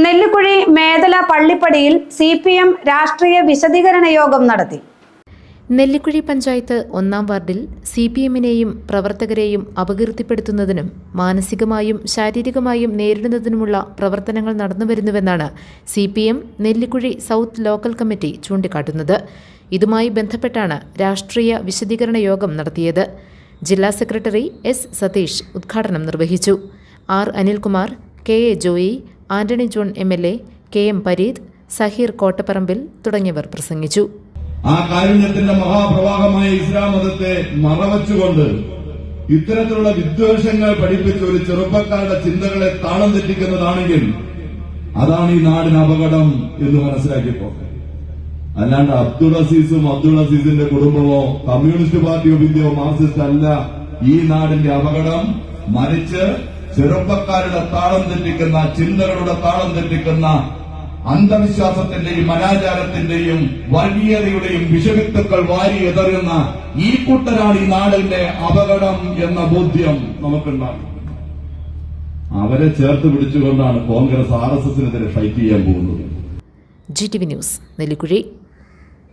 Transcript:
Nellikuzhi Medala പള്ളിപ്പടിയിൽ CPM രാഷ്ട്രീയ വിശദീകരണ യോഗം നടത്തി. നെല്ലിക്കുഴി പഞ്ചായത്ത് 1-ാം വാർഡിൽ CPMനെയും പ്രവർത്തകരെയും അപകീർത്തിപ്പെടുത്തുന്നതിനും മാനസികമായും ശാരീരികമായും നേരിടുന്നതിനുമുള്ള പ്രവർത്തനങ്ങൾ നടന്നുവരുന്നുവെന്നാണ് CPM Nellikuzhi south local committee ചൂണ്ടിക്കാട്ടുന്നത്. ഇതുമായി ബന്ധപ്പെട്ടാണ് രാഷ്ട്രീയ വിശദീകരണ യോഗം നടത്തിയത്. ജില്ലാ സെക്രട്ടറി S. സതീഷ് ഉദ്ഘാടനം നിർവഹിച്ചു. R. Anilkumar, KA Joy, Antony John MLA, KM Pareed, Saheer Kottapparambil തുടങ്ങിയവർ പ്രസംഗിച്ചു. ആ കാരുണ്യത്തിന്റെ മഹാപ്രവാഹമായ ഇസ്ലാം മതത്തെ മറവച്ചുകൊണ്ട് ഇത്തരത്തിലുള്ള വിദ്വേഷങ്ങൾ പഠിപ്പിച്ച് ഒരു ചെറുപ്പക്കാരുടെ ചിന്തകളെ താളം തെറ്റിക്കുന്നതാണെങ്കിൽ അതാണ് ഈ നാടിന് അപകടം എന്ന് മനസ്സിലാക്കിപ്പോക്കെ. അല്ലാണ്ട് അബ്ദുൾ അസീസിന്റെ കുടുംബമോ കമ്മ്യൂണിസ്റ്റ് പാർട്ടി ഓഫ് ഇന്ത്യയോ മാർക്സിസ്റ്റ് അല്ല ഈ നാടിന്റെ അപകടം. മറിച്ച് ചെറുപ്പക്കാരുടെ താളം തെറ്റിക്കുന്ന, ചിന്തകളുടെ താളം തെറ്റിക്കുന്ന, അന്ധവിശ്വാസത്തിന്റെയും അനാചാരത്തിന്റെയും വർഗീയതയുടെയും വിഷവിത്തുക്കൾ വാരി എതറുന്ന ഈ കൂട്ടരാണ് ഈ നാടിന്റെ അപകടം എന്ന ബോധ്യം നമുക്കുണ്ടാകും. അവരെ ചേർത്ത് പിടിച്ചുകൊണ്ടാണ് കോൺഗ്രസ് RSSനെതിരെ ഫൈറ്റ് ചെയ്യാൻ പോകുന്നത്. GTV news, Nellikuzhi.